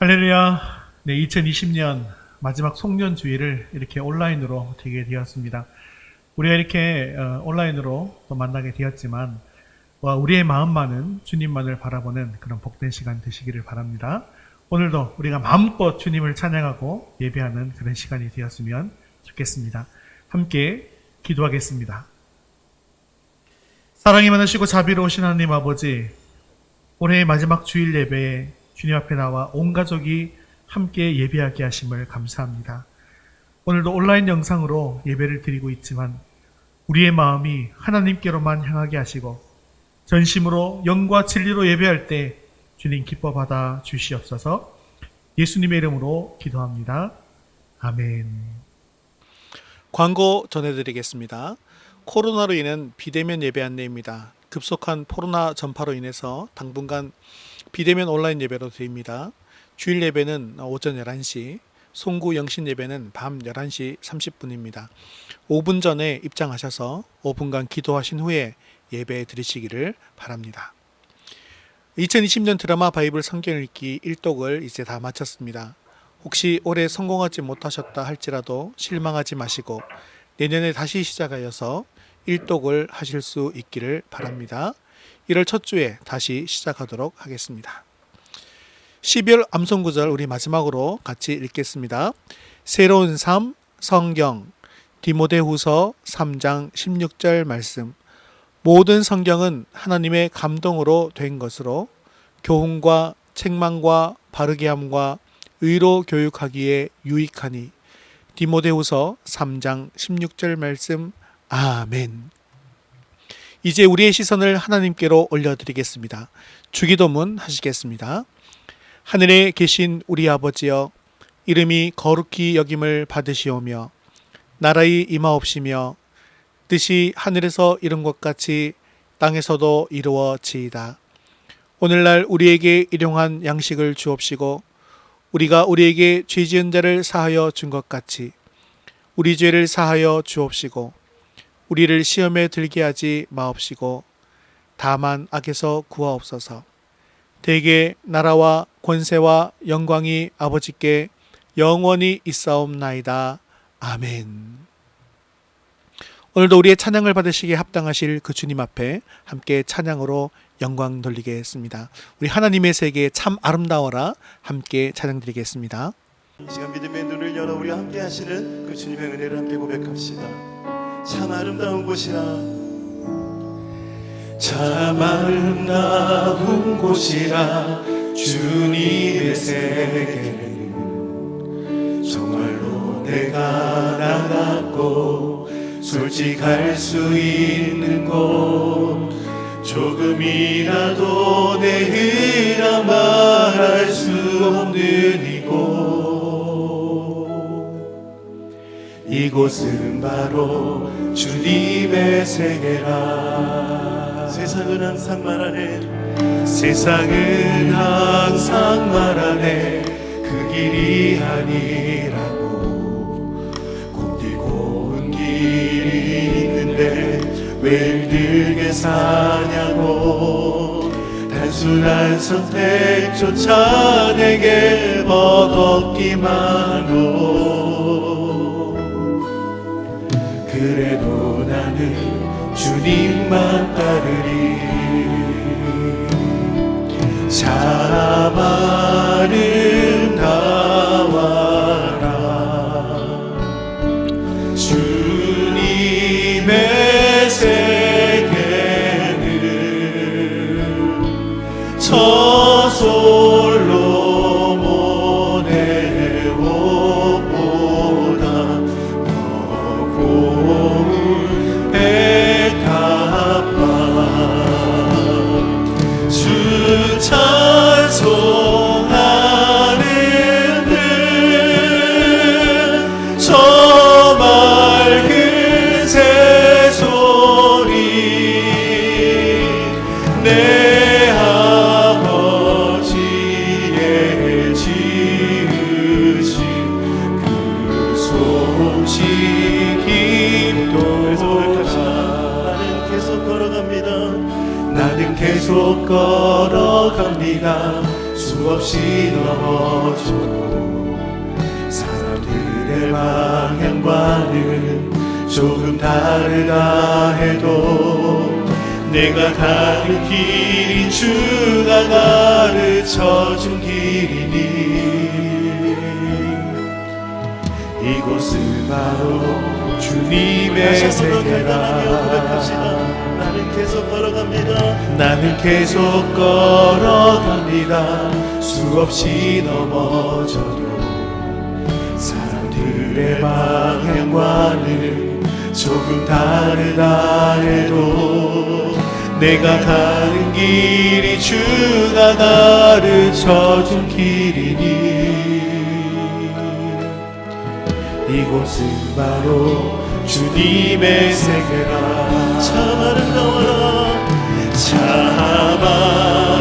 할렐루야. 네, 2020년 마지막 송년 주일을 이렇게 온라인으로 되게 되었습니다. 우리가 이렇게 온라인으로 또 만나게 되었지만 우리의 마음만은 주님만을 바라보는 그런 복된 시간 되시기를 바랍니다. 오늘도 우리가 마음껏 주님을 찬양하고 예배하는 그런 시간이 되었으면 좋겠습니다. 함께 기도하겠습니다. 사랑이 많으시고 자비로우신 하나님 아버지, 올해의 마지막 주일 예배에 주님 앞에 나와 온 가족이 함께 예배하게 하심을 감사합니다. 오늘도 온라인 영상으로 예배를 드리고 있지만 우리의 마음이 하나님께로만 향하게 하시고 전심으로 영과 진리로 예배할 때 주님 기뻐 받아 주시옵소서. 예수님의 이름으로 기도합니다. 아멘. 광고 전해드리겠습니다. 코로나로 인한 비대면 예배 안내입니다. 급속한 코로나 전파로 인해서 당분간 비대면 온라인 예배로 드립니다. 주일 예배는 오전 11시, 송구 영신 예배는 밤 11시 30분입니다. 5분 전에 입장하셔서 5분간 기도하신 후에 예배 드리시기를 바랍니다. 2020년 드라마 바이블 성경 읽기 1독을 이제 다 마쳤습니다. 혹시 올해 성공하지 못하셨다 할지라도 실망하지 마시고 내년에 다시 시작하여서 1독을 하실 수 있기를 바랍니다. 1월 첫 주에 다시 시작하도록 하겠습니다. 12월 암송구절 우리 마지막으로 같이 읽겠습니다. 새로운 삶 성경 디모데후서 3장 16절 말씀. 모든 성경은 하나님의 감동으로 된 것으로 교훈과 책망과 바르게 함과 의로 교육하기에 유익하니. 디모데후서 3장 16절 말씀. 아멘. 이제 우리의 시선을 하나님께로 올려드리겠습니다. 주기도문 하시겠습니다. 하늘에 계신 우리 아버지여, 이름이 거룩히 여김을 받으시오며 나라의 임하옵시며 뜻이 하늘에서 이룬 것 같이 땅에서도 이루어지이다. 오늘날 우리에게 일용한 양식을 주옵시고 우리가 우리에게 죄 지은 자를 사하여 준 것 같이 우리 죄를 사하여 주옵시고 우리를 시험에 들게 하지 마옵시고 다만 악에서 구하옵소서. 대개 나라와 권세와 영광이 아버지께 영원히 있사옵나이다. 아멘. 오늘도 우리의 찬양을 받으시기에 합당하실 그 주님 앞에 함께 찬양으로 영광 돌리겠습니다. 우리 하나님의 세계 참 아름다워라 함께 찬양드리겠습니다. 이 시간 믿음의 눈을 열어 우리와 함께 하시는 그 주님의 은혜를 함께 고백합시다. 참 아름다운 곳이라, 참 아름다운 곳이라 주님의 세계는 정말로 내가 나갔고 솔직할 수 있는 곳, 조금이라도 내 의라 말할 수 없는 이곳은 바로 주님의 세계라. 세상은 항상 말하네, 세상은 항상 말하네 그 길이 아니라고. 곱디고 온 길이 있는데 왜 힘들게 사냐고. 단순한 선택조차 내게 버겁기만도 그래도 나는 주님만 따르리. 참 아름다워라 주님의 세계는 저 솔로몬의 옷보다 고운 백합화. 주 찬송하는 저 맑은 새소리 내 아버지의 지으신 그 솜씨 나는 계속 걸어갑니다. 수없이 넘어져도 사람들의 방향과는 조금 다르다 해도 내가 가는 길이 주가 가르쳐준 길이니 이곳은 바로 주님의 세계다. 나는 계속 걸어갑니다. 나는 계속 걸어갑니다. 수없이 넘어져도 사람들의 방향과는 조금 다르다 해도 내가 가는 길이 주가 가르쳐준 길이니 이곳은 바로 주님의 세계라. 참 아름다워라. 참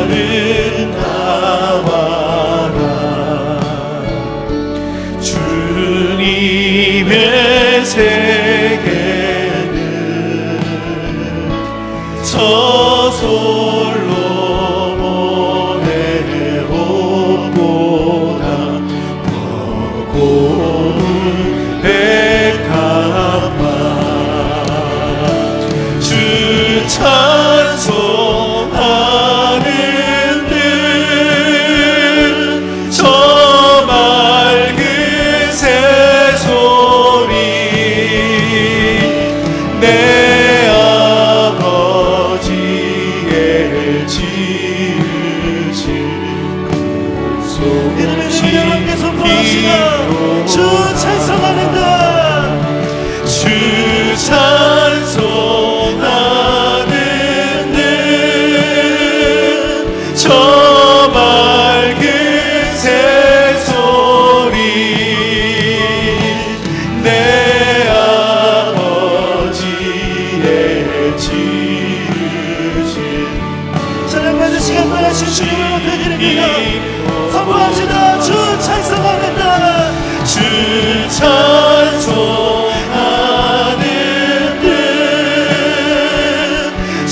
아름다워라. 주님의 세계는 저솔로몬의 옷보다 더 고운 백합화. 주 찬송하는 듯 저 맑은 새소리 내 아버지의 지으신 그 소식 주 찬송하는다. 주 찬송하는 듯 저 맑은 새소리 내 아버지의 지으신 사랑받은 시간만 하신 주님을 높여드립니다. 선포합시다. 주 찬송하는다. 주 찬송하는 듯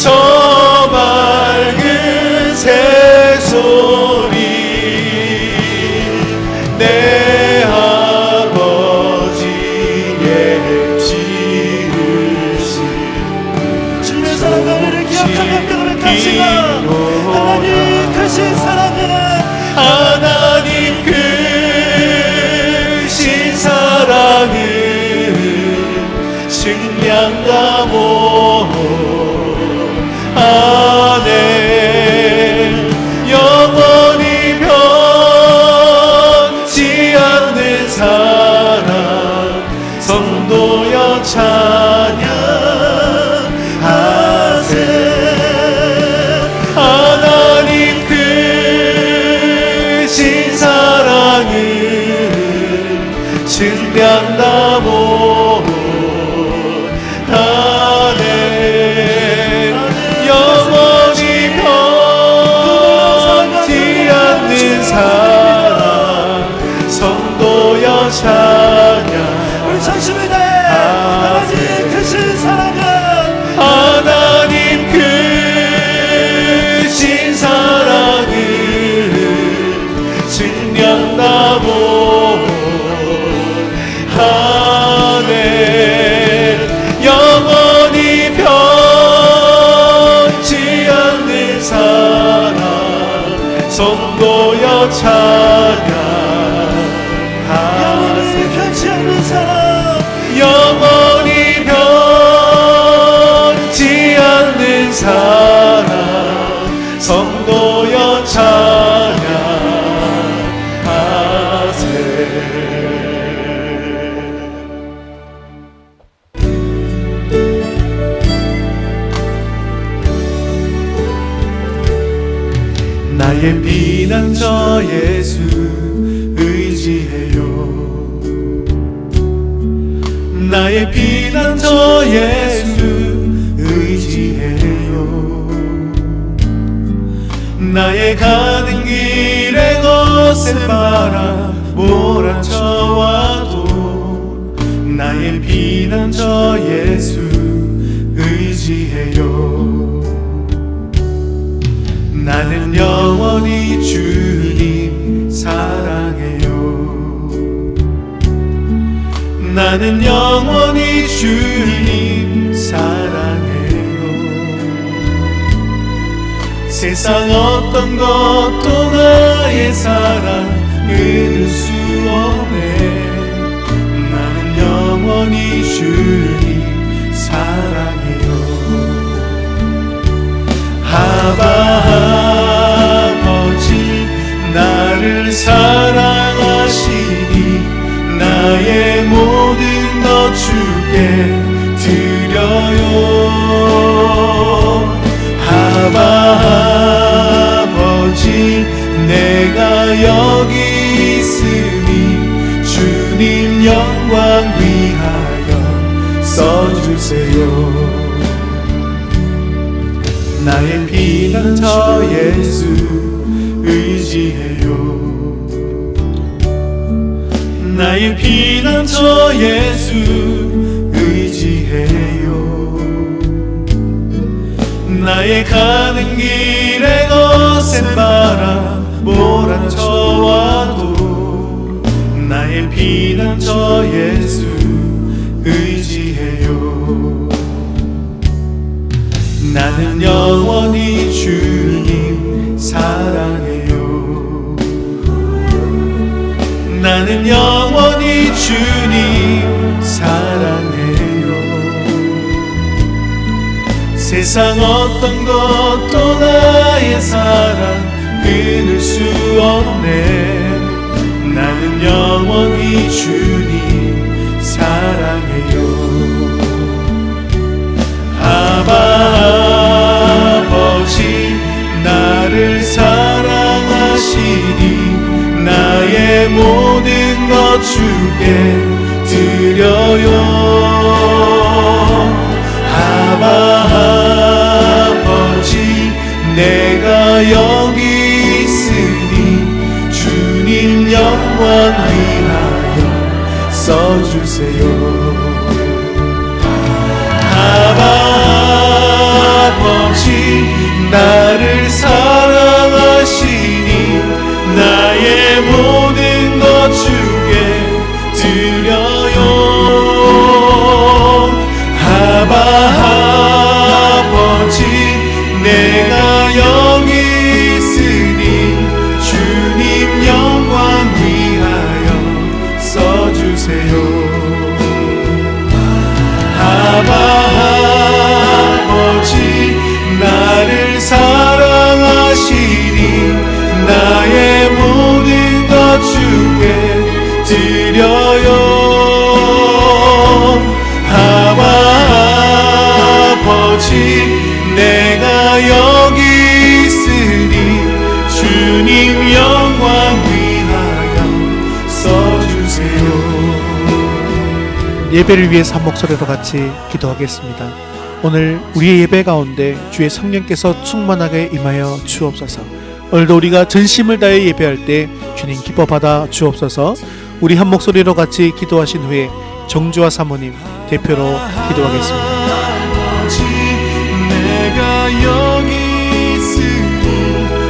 저 맑은 새소리 내 아버지의 지으신 주님의 사랑과 은혜를 기억하며 고백합시다. 하나님 크신 사랑은 하나님 크신 사랑은 증량가모 안에 영원히 변치 않는 사랑 성도여 찬양하세. 하나님 크신 사랑은 증량나무 안에 영원히 변치 않는 사랑 성도여 찬양. 우리 전심을 다해 하나님 크신 사랑은 하나님 크신 사랑은 증량나무 안에 영원히 변치 않는 사랑 성도여 찬양하세. 변치 않는 사랑 영원히 변치 않는 사랑 성도여 찬양하세. 나의 피난처 예수 의지해요. 나의 피난처 예수 의지해요. 나의 가는 길에 거센 바람 몰아쳐와도 나의 피난처 예수 의지해요. 나는 영원히 주님 사랑해요. 나는 영원히 주님 사랑해요. 세상 어떤 것도 나의 사랑 끊을 수 없네. 나는 영원히 주님 사랑해요. 아버지 나를 사랑하시니 나의 모든 것 주께 드려요. 아버지 내가 여기 있으니 주님 영광 위하여 써주세요. 나의 피난처 예수 의지해요. 나의 피난처 예수 의지해요. 나의 가는 길에 거센 바람 몰아쳐와도 나의 피난처 예수 의지해요. 나는 영원히 주님 사랑해요. 나는 영원히 주님 사랑해요. 세상 어떤 것도 나의 사랑 끊을 수 없네. 나는 영원히 주님 사랑해요. 아버지 나를 사랑하시니 나의 모든 것 주께 드려요. 아버지 내가 여기 있으니 주님 영광 위하여 써주세요. 아버지 나를 사랑하시니 나의 모든 것 주께 드려요. 아버지 내가 여기 있으니 주님 영광 위하여 써주세요. 아버지 나를 사랑하시니 나의 모든 것 주께 드려요. 아버지 내가 여기 있으니 주님 영광 위하여 써주세요. 예배를 위해서 한 목소리로 같이 기도하겠습니다. 오늘 우리의 예배 가운데 주의 성령께서 충만하게 임하여 주옵소서. 오늘도 우리가 전심을 다해 예배할 때 주님 기뻐 받아 주옵소서. 우리 한 목소리로 같이 기도하신 후에 정주와 사모님 대표로 기도하겠습니다. 아버지 내가 여기 있으니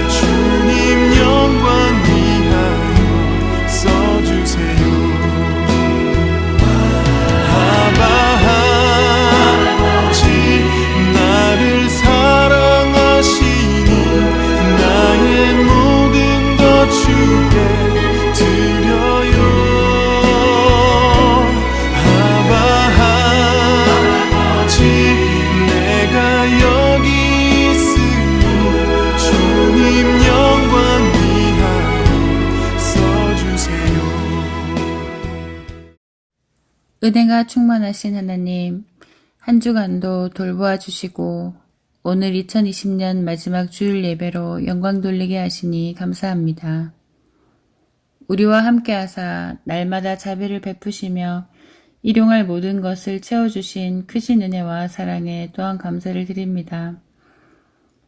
주님 영광 위하여 써주세요. 아버지 나를 사랑하시니 나의 모든 것 주께 드려요. 아버지 내가 여기 있으니 주님 영광 위하여 써주세요. 은혜가 충만하신 하나님, 한 주간도 돌보아 주시고 오늘 2020년 마지막 주일 예배로 영광 돌리게 하시니 감사합니다. 우리와 함께 하사 날마다 자비를 베푸시며 일용할 모든 것을 채워주신 크신 은혜와 사랑에 또한 감사를 드립니다.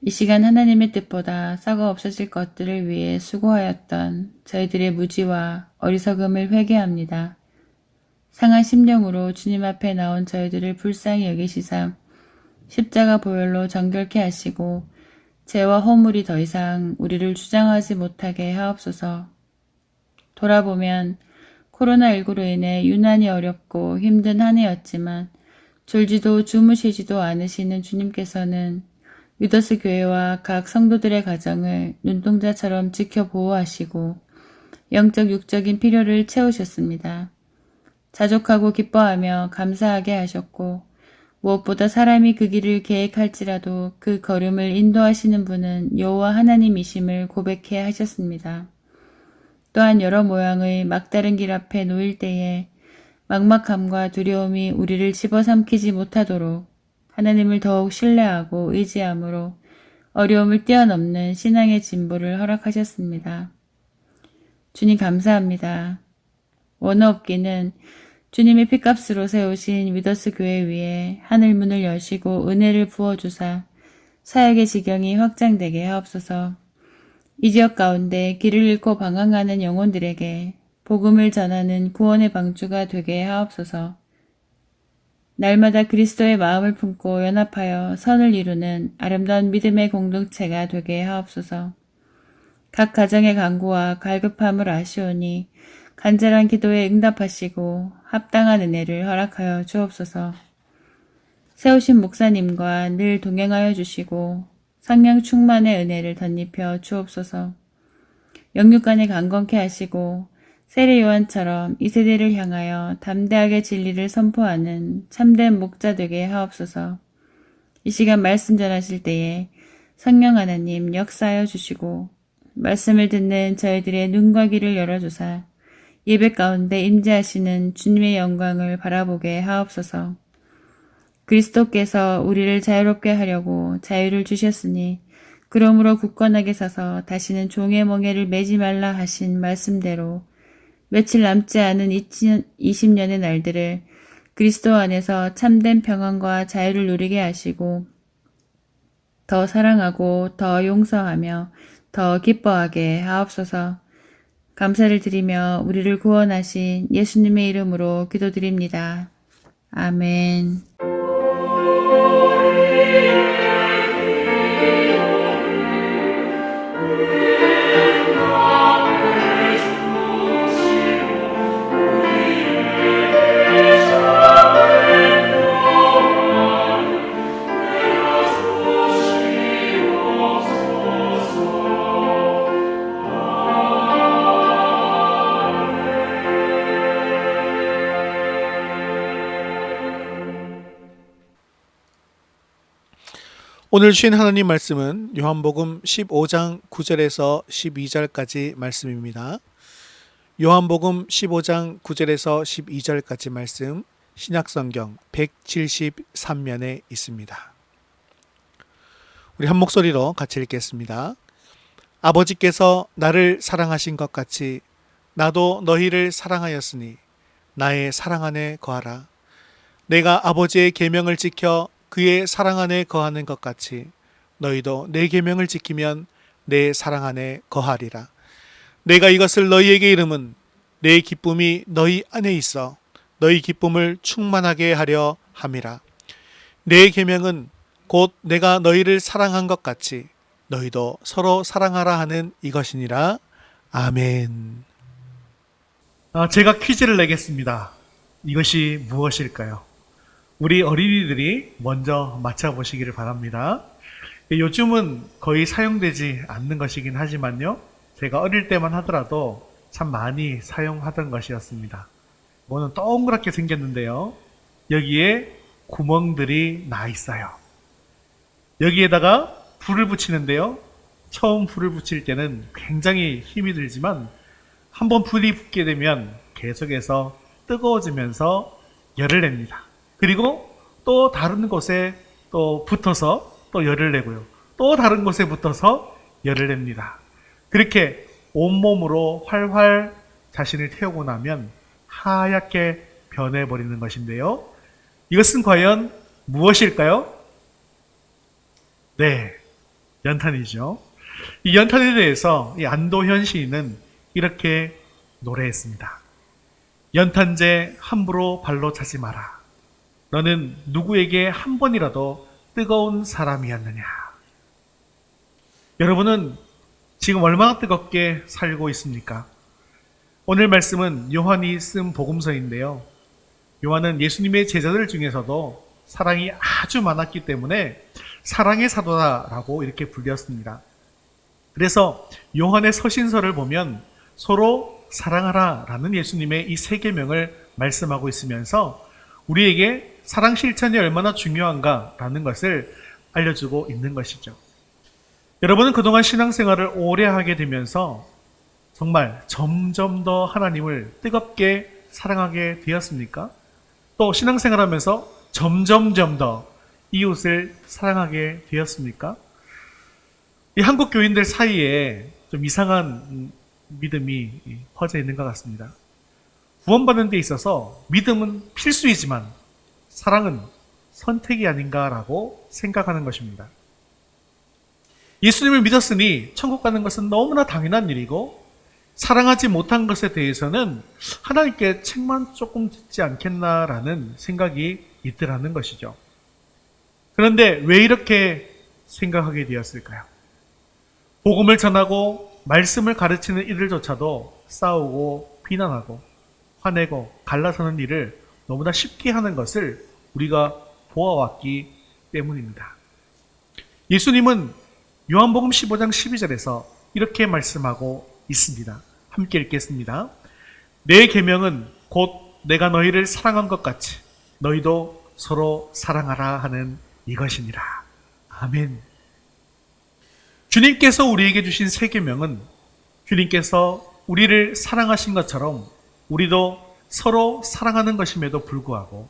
이 시간 하나님의 뜻보다 썩어 없어질 것들을 위해 수고하였던 저희들의 무지와 어리석음을 회개합니다. 상한 심령으로 주님 앞에 나온 저희들을 불쌍히 여기시사 십자가 보혈로 정결케 하시고 죄와 허물이 더 이상 우리를 주장하지 못하게 하옵소서. 돌아보면 코로나19로 인해 유난히 어렵고 힘든 한 해였지만 졸지도 주무시지도 않으시는 주님께서는 위더스 교회와 각 성도들의 가정을 눈동자처럼 지켜 보호하시고 영적 육적인 필요를 채우셨습니다. 자족하고 기뻐하며 감사하게 하셨고 무엇보다 사람이 그 길을 계획할지라도 그 걸음을 인도하시는 분은 여호와 하나님이심을 고백해 하셨습니다. 또한 여러 모양의 막다른 길 앞에 놓일 때에 막막함과 두려움이 우리를 집어삼키지 못하도록 하나님을 더욱 신뢰하고 의지함으로 어려움을 뛰어넘는 신앙의 진보를 허락하셨습니다. 주님 감사합니다. 원어업기는 주님의 핏값으로 세우신 위더스 교회 위에 하늘문을 여시고 은혜를 부어주사 사역의 지경이 확장되게 하옵소서. 이 지역 가운데 길을 잃고 방황하는 영혼들에게 복음을 전하는 구원의 방주가 되게 하옵소서. 날마다 그리스도의 마음을 품고 연합하여 선을 이루는 아름다운 믿음의 공동체가 되게 하옵소서. 각 가정의 간구와 갈급함을 아시오니 간절한 기도에 응답하시고 합당한 은혜를 허락하여 주옵소서. 세우신 목사님과 늘 동행하여 주시고 성령 충만의 은혜를 덧입혀 주옵소서. 영육간에 강건케 하시고 세례 요한처럼 이 세대를 향하여 담대하게 진리를 선포하는 참된 목자 되게 하옵소서. 이 시간 말씀 전하실 때에 성령 하나님 역사하여 주시고 말씀을 듣는 저희들의 눈과 귀를 열어주사 예배 가운데 임재하시는 주님의 영광을 바라보게 하옵소서. 그리스도께서 우리를 자유롭게 하려고 자유를 주셨으니 그러므로 굳건하게 서서 다시는 종의 멍에를 매지 말라 하신 말씀대로 며칠 남지 않은 20년의 날들을 그리스도 안에서 참된 평안과 자유를 누리게 하시고 더 사랑하고 더 용서하며 더 기뻐하게 하옵소서. 감사를 드리며 우리를 구원하신 예수님의 이름으로 기도드립니다. 아멘. 오늘 주신 하나님 말씀은 요한복음 15장 9절에서 12절까지 말씀입니다. 요한복음 15장 9절에서 12절까지 말씀 신약성경 173면에 있습니다. 우리 한 목소리로 같이 읽겠습니다. 아버지께서 나를 사랑하신 것 같이 나도 너희를 사랑하였으니 나의 사랑 안에 거하라. 내가 아버지의 계명을 지켜 그의 사랑 안에 거하는 것 같이 너희도 내 계명을 지키면 내 사랑 안에 거하리라. 내가 이것을 너희에게 이름은 내 기쁨이 너희 안에 있어 너희 기쁨을 충만하게 하려 함이라. 내 계명은 곧 내가 너희를 사랑한 것 같이 너희도 서로 사랑하라 하는 이것이니라. 아멘. 제가 퀴즈를 내겠습니다. 이것이 무엇일까요? 우리 어린이들이 먼저 맞춰보시기를 바랍니다. 요즘은 거의 사용되지 않는 것이긴 하지만요. 제가 어릴 때만 하더라도 참 많이 사용하던 것이었습니다. 뭐는 동그랗게 생겼는데요. 여기에 구멍들이 나 있어요. 여기에다가 불을 붙이는데요. 처음 불을 붙일 때는 굉장히 힘이 들지만 한번 불이 붙게 되면 계속해서 뜨거워지면서 열을 냅니다. 그리고 또 다른 곳에 또 붙어서 또 열을 내고요. 또 다른 곳에 붙어서 열을 냅니다. 그렇게 온몸으로 활활 자신을 태우고 나면 하얗게 변해버리는 것인데요. 이것은 과연 무엇일까요? 네, 연탄이죠. 이 연탄에 대해서 이 안도현 시인은 이렇게 노래했습니다. 연탄재 함부로 발로 차지 마라. 너는 누구에게 한 번이라도 뜨거운 사람이었느냐? 여러분은 지금 얼마나 뜨겁게 살고 있습니까? 오늘 말씀은 요한이 쓴 복음서인데요. 요한은 예수님의 제자들 중에서도 사랑이 아주 많았기 때문에 사랑의 사도다라고 이렇게 불렸습니다. 그래서 요한의 서신서를 보면 서로 사랑하라라는 예수님의 이 세 계명을 말씀하고 있으면서 우리에게 사랑 실천이 얼마나 중요한가라는 것을 알려주고 있는 것이죠. 여러분은 그동안 신앙생활을 오래 하게 되면서 정말 점점 더 하나님을 뜨겁게 사랑하게 되었습니까? 또 신앙생활하면서 점점 더 이웃을 사랑하게 되었습니까? 이 한국 교인들 사이에 좀 이상한 믿음이 퍼져 있는 것 같습니다. 구원받는 데 있어서 믿음은 필수이지만 사랑은 선택이 아닌가라고 생각하는 것입니다. 예수님을 믿었으니 천국 가는 것은 너무나 당연한 일이고 사랑하지 못한 것에 대해서는 하나님께 책만 조금 짓지 않겠나라는 생각이 있더라는 것이죠. 그런데 왜 이렇게 생각하게 되었을까요? 복음을 전하고 말씀을 가르치는 이들조차도 싸우고 비난하고 화내고 갈라서는 일을 너무나 쉽게 하는 것을 우리가 보아왔기 때문입니다. 예수님은 요한복음 15장 12절에서 이렇게 말씀하고 있습니다. 함께 읽겠습니다. 내 계명은 곧 내가 너희를 사랑한 것 같이 너희도 서로 사랑하라 하는 이것이니라. 아멘. 주님께서 우리에게 주신 세 계명은 주님께서 우리를 사랑하신 것처럼 우리도 서로 사랑하는 것임에도 불구하고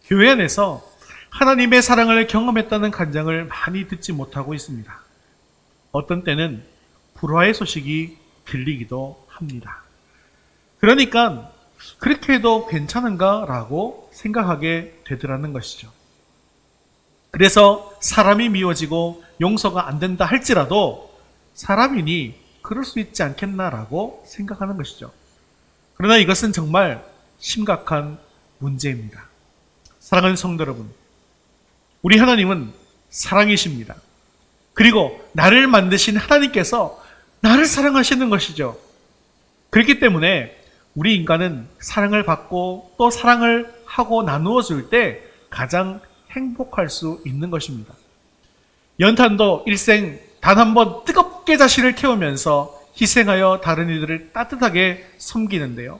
교회 안에서 하나님의 사랑을 경험했다는 간증을 많이 듣지 못하고 있습니다. 어떤 때는 불화의 소식이 들리기도 합니다. 그러니까 그렇게 해도 괜찮은가라고 생각하게 되더라는 것이죠. 그래서 사람이 미워지고 용서가 안 된다 할지라도 사람이니 그럴 수 있지 않겠나라고 생각하는 것이죠. 그러나 이것은 정말 심각한 문제입니다. 사랑하는 성도 여러분, 우리 하나님은 사랑이십니다. 그리고 나를 만드신 하나님께서 나를 사랑하시는 것이죠. 그렇기 때문에 우리 인간은 사랑을 받고 또 사랑을 하고 나누어 줄 때 가장 행복할 수 있는 것입니다. 연탄도 일생 단 한 번 뜨겁게 자신을 태우면서 희생하여 다른 이들을 따뜻하게 섬기는데요.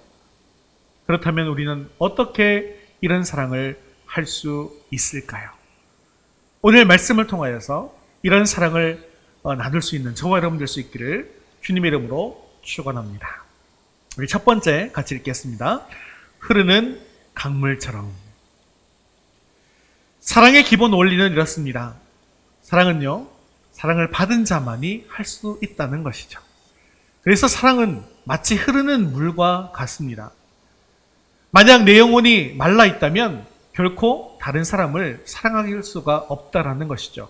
그렇다면 우리는 어떻게 이런 사랑을 할 수 있을까요? 오늘 말씀을 통하여서 이런 사랑을 나눌 수 있는 저와 여러분 될 수 있기를 주님의 이름으로 축원합니다. 우리 첫 번째 같이 읽겠습니다. 흐르는 강물처럼. 사랑의 기본 원리는 이렇습니다. 사랑은요, 사랑을 받은 자만이 할 수 있다는 것이죠. 그래서 사랑은 마치 흐르는 물과 같습니다. 만약 내 영혼이 말라 있다면 결코 다른 사람을 사랑할 수가 없다라는 것이죠.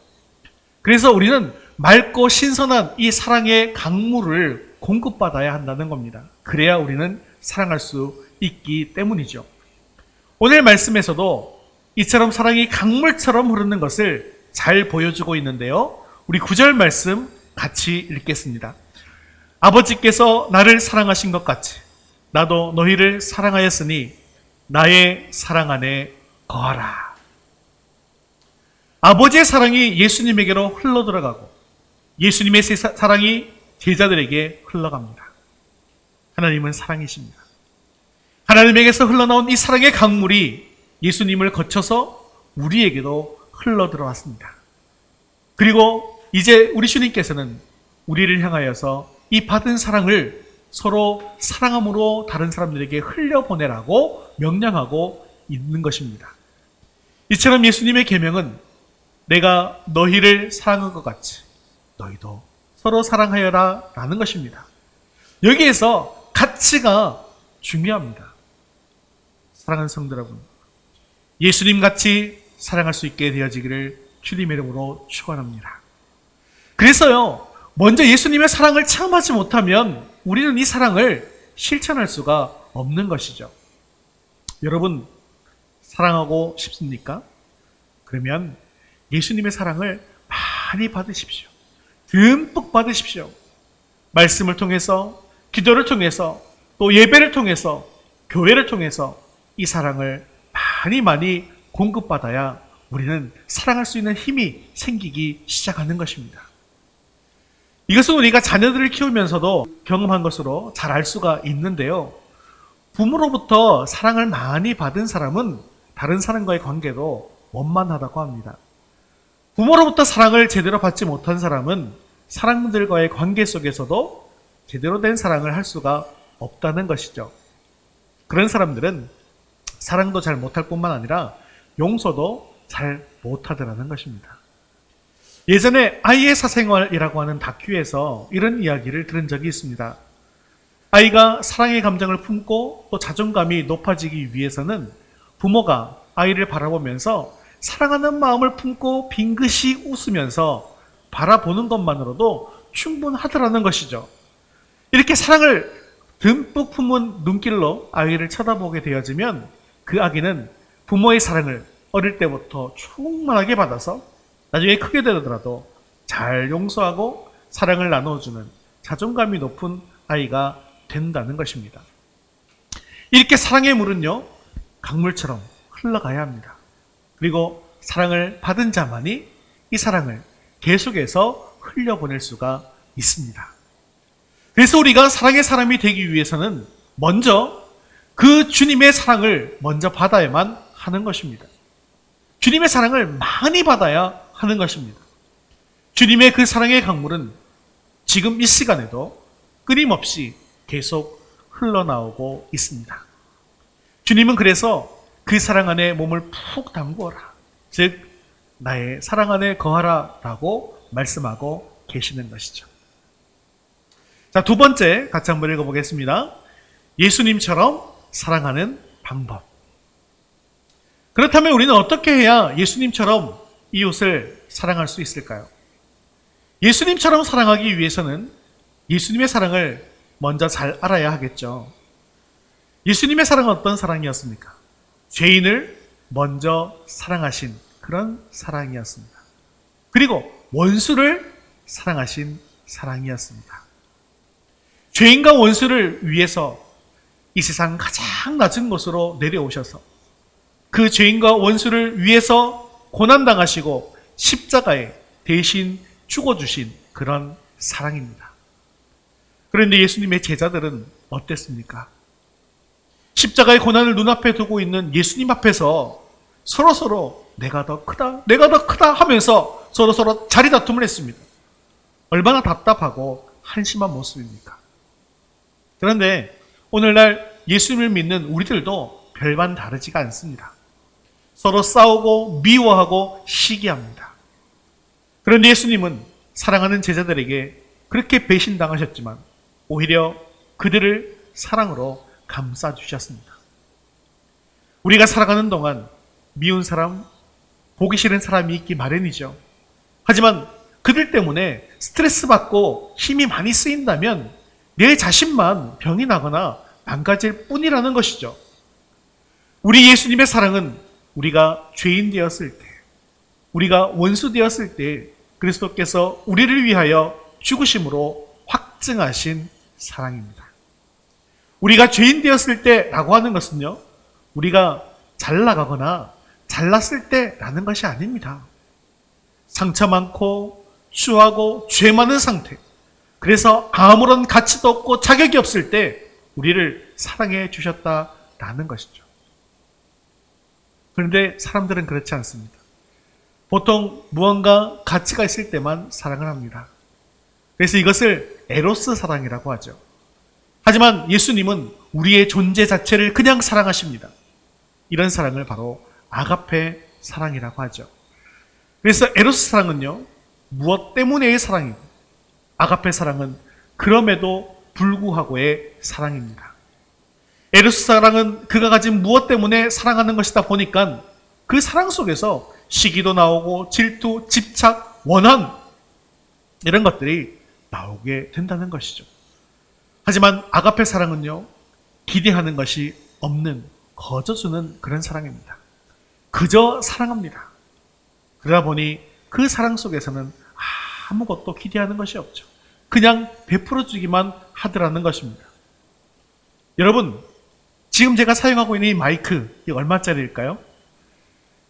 그래서 우리는 맑고 신선한 이 사랑의 강물을 공급받아야 한다는 겁니다. 그래야 우리는 사랑할 수 있기 때문이죠. 오늘 말씀에서도 이처럼 사랑이 강물처럼 흐르는 것을 잘 보여주고 있는데요. 우리 9절 말씀 같이 읽겠습니다. 아버지께서 나를 사랑하신 것 같이 나도 너희를 사랑하였으니 나의 사랑 안에 거하라. 아버지의 사랑이 예수님에게로 흘러들어가고 예수님의 사랑이 제자들에게 흘러갑니다. 하나님은 사랑이십니다. 하나님에게서 흘러나온 이 사랑의 강물이 예수님을 거쳐서 우리에게도 흘러들어왔습니다. 그리고 이제 우리 주님께서는 우리를 향하여서 이 받은 사랑을 서로 사랑함으로 다른 사람들에게 흘려보내라고 명령하고 있는 것입니다. 이처럼 예수님의 계명은 내가 너희를 사랑한 것 같이 너희도 서로 사랑하여라 라는 것입니다. 여기에서 가치가 중요합니다. 사랑하는 성도 여러분, 예수님 같이 사랑할 수 있게 되어지기를 주님의 이름으로 축원합니다. 그래서요, 먼저 예수님의 사랑을 체험하지 못하면 우리는 이 사랑을 실천할 수가 없는 것이죠. 여러분, 사랑하고 싶습니까? 그러면 예수님의 사랑을 많이 받으십시오. 듬뿍 받으십시오. 말씀을 통해서, 기도를 통해서, 또 예배를 통해서, 교회를 통해서 이 사랑을 많이 공급받아야 우리는 사랑할 수 있는 힘이 생기기 시작하는 것입니다. 이것은 우리가 자녀들을 키우면서도 경험한 것으로 잘 알 수가 있는데요. 부모로부터 사랑을 많이 받은 사람은 다른 사람과의 관계도 원만하다고 합니다. 부모로부터 사랑을 제대로 받지 못한 사람은 사람들과의 관계 속에서도 제대로 된 사랑을 할 수가 없다는 것이죠. 그런 사람들은 사랑도 잘 못할 뿐만 아니라 용서도 잘 못하더라는 것입니다. 예전에 아이의 사생활이라고 하는 다큐에서 이런 이야기를 들은 적이 있습니다. 아이가 사랑의 감정을 품고 또 자존감이 높아지기 위해서는 부모가 아이를 바라보면서 사랑하는 마음을 품고 빙긋이 웃으면서 바라보는 것만으로도 충분하더라는 것이죠. 이렇게 사랑을 듬뿍 품은 눈길로 아이를 쳐다보게 되어지면 그 아기는 부모의 사랑을 어릴 때부터 충만하게 받아서 나중에 크게 되더라도 잘 용서하고 사랑을 나눠주는 자존감이 높은 아이가 된다는 것입니다. 이렇게 사랑의 물은요, 강물처럼 흘러가야 합니다. 그리고 사랑을 받은 자만이 이 사랑을 계속해서 흘려보낼 수가 있습니다. 그래서 우리가 사랑의 사람이 되기 위해서는 먼저 그 주님의 사랑을 먼저 받아야만 하는 것입니다. 주님의 사랑을 많이 받아야 하는 것입니다. 주님의 그 사랑의 강물은 지금 이 시간에도 끊임없이 계속 흘러나오고 있습니다. 주님은 그래서 그 사랑 안에 몸을 푹 담그어라, 즉 나의 사랑 안에 거하라 라고 말씀하고 계시는 것이죠. 자, 두 번째 같이 한번 읽어보겠습니다. 예수님처럼 사랑하는 방법. 그렇다면 우리는 어떻게 해야 예수님처럼 이웃을 사랑할 수 있을까요? 예수님처럼 사랑하기 위해서는 예수님의 사랑을 먼저 잘 알아야 하겠죠. 예수님의 사랑은 어떤 사랑이었습니까? 죄인을 먼저 사랑하신 그런 사랑이었습니다. 그리고 원수를 사랑하신 사랑이었습니다. 죄인과 원수를 위해서 이 세상 가장 낮은 곳으로 내려오셔서 그 죄인과 원수를 위해서 고난당하시고 십자가에 대신 죽어주신 그런 사랑입니다. 그런데 예수님의 제자들은 어땠습니까? 십자가의 고난을 눈앞에 두고 있는 예수님 앞에서 서로 내가 더 크다 하면서 서로 자리 다툼을 했습니다. 얼마나 답답하고 한심한 모습입니까? 그런데 오늘날 예수님을 믿는 우리들도 별반 다르지가 않습니다. 서로 싸우고 미워하고 시기합니다. 그런데 예수님은 사랑하는 제자들에게 그렇게 배신당하셨지만 오히려 그들을 사랑으로 감싸주셨습니다. 우리가 살아가는 동안 미운 사람, 보기 싫은 사람이 있기 마련이죠. 하지만 그들 때문에 스트레스 받고 힘이 많이 쓰인다면 내 자신만 병이 나거나 망가질 뿐이라는 것이죠. 우리 예수님의 사랑은 우리가 죄인 되었을 때, 우리가 원수 되었을 때 그리스도께서 우리를 위하여 죽으심으로 확증하신 사랑입니다. 우리가 죄인 되었을 때라고 하는 것은요, 우리가 잘 나가거나 잘났을 때라는 것이 아닙니다. 상처 많고 추하고 죄 많은 상태, 그래서 아무런 가치도 없고 자격이 없을 때 우리를 사랑해 주셨다라는 것이죠. 그런데 사람들은 그렇지 않습니다. 보통 무언가 가치가 있을 때만 사랑을 합니다. 그래서 이것을 에로스 사랑이라고 하죠. 하지만 예수님은 우리의 존재 자체를 그냥 사랑하십니다. 이런 사랑을 바로 아가페 사랑이라고 하죠. 그래서 에로스 사랑은요, 무엇 때문에의 사랑이고 아가페 사랑은 그럼에도 불구하고의 사랑입니다. 에로스 사랑은 그가 가진 무엇 때문에 사랑하는 것이다 보니까 그 사랑 속에서 시기도 나오고 질투, 집착, 원한 이런 것들이 나오게 된다는 것이죠. 하지만 아가페 사랑은요, 기대하는 것이 없는, 거저주는 그런 사랑입니다. 그저 사랑합니다. 그러다 보니 그 사랑 속에서는 아무것도 기대하는 것이 없죠. 그냥 베풀어 주기만 하더라는 것입니다. 여러분, 지금 제가 사용하고 있는 이 마이크, 이게 얼마짜리일까요?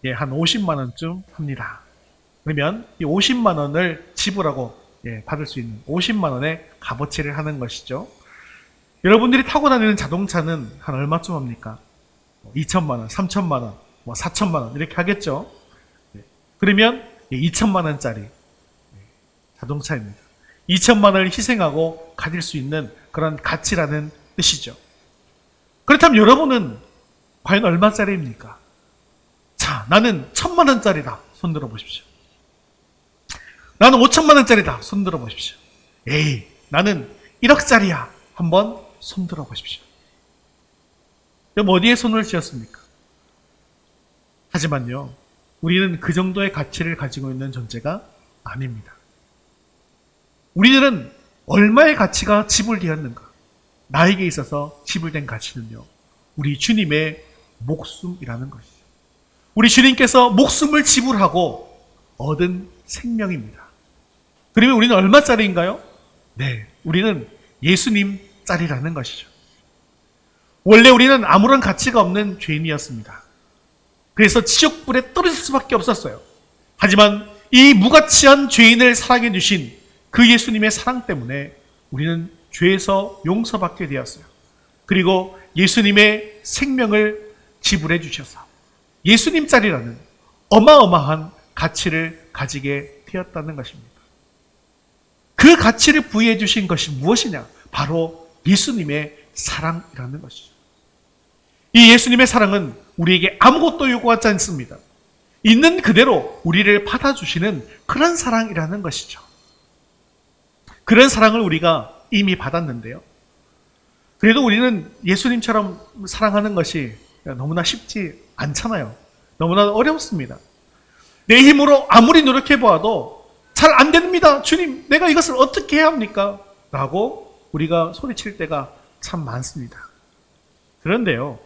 예, 한 50만 원쯤 합니다. 그러면 이 50만 원을 지불하고 받을 수 있는 50만 원의 값어치를 하는 것이죠. 여러분들이 타고 다니는 자동차는 한 얼마쯤 합니까? 2천만 원, 3천만 원, 4천만 원 이렇게 하겠죠. 그러면 2천만 원짜리 자동차입니다. 2천만 원을 희생하고 가질 수 있는 그런 가치라는 뜻이죠. 그렇다면 여러분은 과연 얼마짜리입니까? 자, 나는 1,000만 원짜리다. 손들어 보십시오. 나는 5천만 원짜리다. 손들어 보십시오. 에이, 나는 1억짜리야. 한번 손들어 보십시오. 그럼 어디에 손을 쥐었습니까? 하지만요, 우리는 그 정도의 가치를 가지고 있는 존재가 아닙니다. 우리들은 얼마의 가치가 지불되었는가? 나에게 있어서 지불된 가치는요, 우리 주님의 목숨이라는 것이죠. 우리 주님께서 목숨을 지불하고 얻은 생명입니다. 그러면 우리는 얼마짜리인가요? 네, 우리는 예수님 짤이라는 것이죠. 원래 우리는 아무런 가치가 없는 죄인이었습니다. 그래서 지옥불에 떨어질 수밖에 없었어요. 하지만 이 무가치한 죄인을 사랑해 주신 그 예수님의 사랑 때문에 우리는 죄에서 용서받게 되었어요. 그리고 예수님의 생명을 지불해 주셔서 예수님 짤이라는 어마어마한 가치를 가지게 되었다는 것입니다. 그 가치를 부여해 주신 것이 무엇이냐? 바로 예수님의 사랑이라는 것이죠. 이 예수님의 사랑은 우리에게 아무것도 요구하지 않습니다. 있는 그대로 우리를 받아주시는 그런 사랑이라는 것이죠. 그런 사랑을 우리가 이미 받았는데요. 그래도 우리는 예수님처럼 사랑하는 것이 너무나 쉽지 않잖아요. 너무나 어렵습니다. 내 힘으로 아무리 노력해 보아도 잘 안 됩니다. 주님, 내가 이것을 어떻게 해야 합니까? 라고 우리가 소리칠 때가 참 많습니다. 그런데요,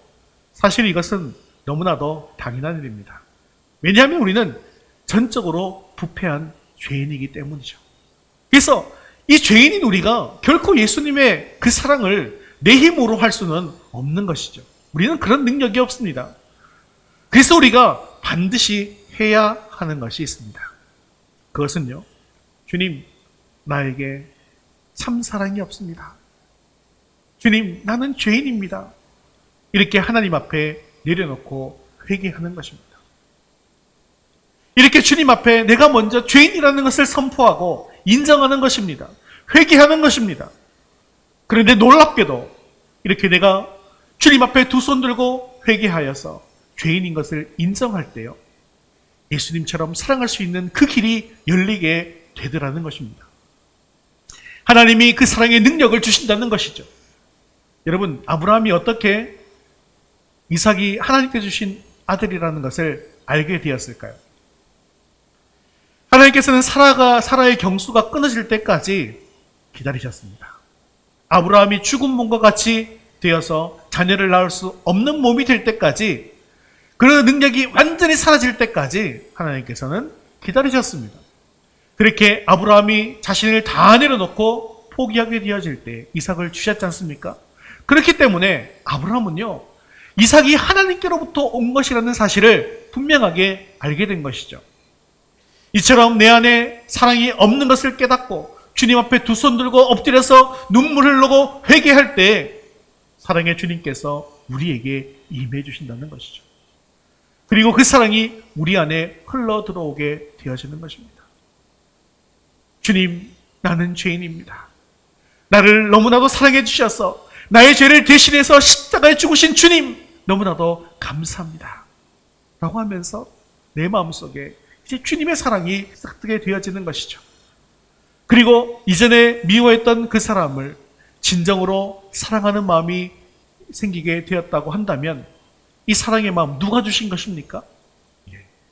사실 이것은 너무나도 당연한 일입니다. 왜냐하면 우리는 전적으로 부패한 죄인이기 때문이죠. 그래서 이 죄인인 우리가 결코 예수님의 그 사랑을 내 힘으로 할 수는 없는 것이죠. 우리는 그런 능력이 없습니다. 그래서 우리가 반드시 해야 하는 것이 있습니다. 그것은요, 주님, 나에게 참 사랑이 없습니다. 주님, 나는 죄인입니다. 이렇게 하나님 앞에 내려놓고 회개하는 것입니다. 이렇게 주님 앞에 내가 먼저 죄인이라는 것을 선포하고 인정하는 것입니다. 회개하는 것입니다. 그런데 놀랍게도 이렇게 내가 주님 앞에 두 손 들고 회개하여서 죄인인 것을 인정할 때요, 예수님처럼 사랑할 수 있는 그 길이 열리게 되더라는 것입니다. 하나님이 그 사랑의 능력을 주신다는 것이죠. 여러분, 아브라함이 어떻게 이삭이 하나님께 주신 아들이라는 것을 알게 되었을까요? 하나님께서는 사라의 경수가 끊어질 때까지 기다리셨습니다. 아브라함이 죽은 몸과 같이 되어서 자녀를 낳을 수 없는 몸이 될 때까지, 그 능력이 완전히 사라질 때까지 하나님께서는 기다리셨습니다. 그렇게 아브라함이 자신을 다 내려놓고 포기하게 되어질 때 이삭을 주셨지 않습니까? 그렇기 때문에 아브라함은요, 이삭이 하나님께로부터 온 것이라는 사실을 분명하게 알게 된 것이죠. 이처럼 내 안에 사랑이 없는 것을 깨닫고 주님 앞에 두 손 들고 엎드려서 눈물 흘리고 회개할 때 사랑의 주님께서 우리에게 임해 주신다는 것이죠. 그리고 그 사랑이 우리 안에 흘러 들어오게 되어지는 것입니다. 주님, 나는 죄인입니다. 나를 너무나도 사랑해 주셔서 나의 죄를 대신해서 십자가에 죽으신 주님, 너무나도 감사합니다. 라고 하면서 내 마음속에 이제 주님의 사랑이 싹트게 되어지는 것이죠. 그리고 이전에 미워했던 그 사람을 진정으로 사랑하는 마음이 생기게 되었다고 한다면 이 사랑의 마음 누가 주신 것입니까?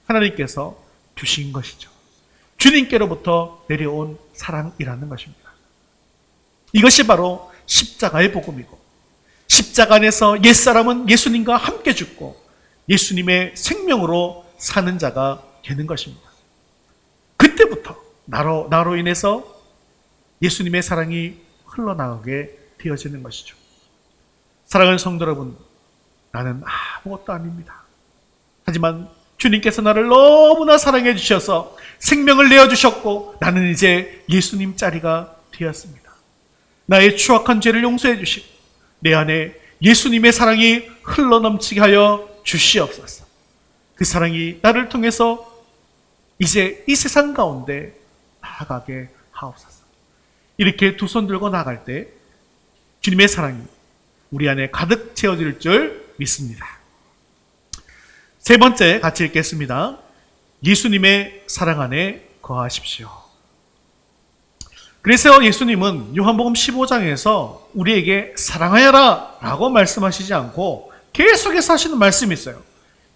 하나님께서 주신 것이죠. 주님께로부터 내려온 사랑이라는 것입니다. 이것이 바로 십자가의 복음이고, 십자가 안에서 옛사람은 예수님과 함께 죽고 예수님의 생명으로 사는 자가 되는 것입니다. 그때부터 나로 인해서 예수님의 사랑이 흘러나가게 되어지는 것이죠. 사랑하는 성도 여러분, 나는 아무것도 아닙니다. 하지만 주님께서 나를 너무나 사랑해 주셔서 생명을 내어주셨고 나는 이제 예수님 자리가 되었습니다. 나의 추악한 죄를 용서해 주시고 내 안에 예수님의 사랑이 흘러넘치게 하여 주시옵소서. 그 사랑이 나를 통해서 이제 이 세상 가운데 나아가게 하옵소서. 이렇게 두 손 들고 나갈 때 주님의 사랑이 우리 안에 가득 채워질 줄 믿습니다. 세 번째 같이 읽겠습니다. 예수님의 사랑 안에 거하십시오. 그래서 예수님은 요한복음 15장에서 우리에게 사랑하여라 라고 말씀하시지 않고 계속해서 하시는 말씀이 있어요.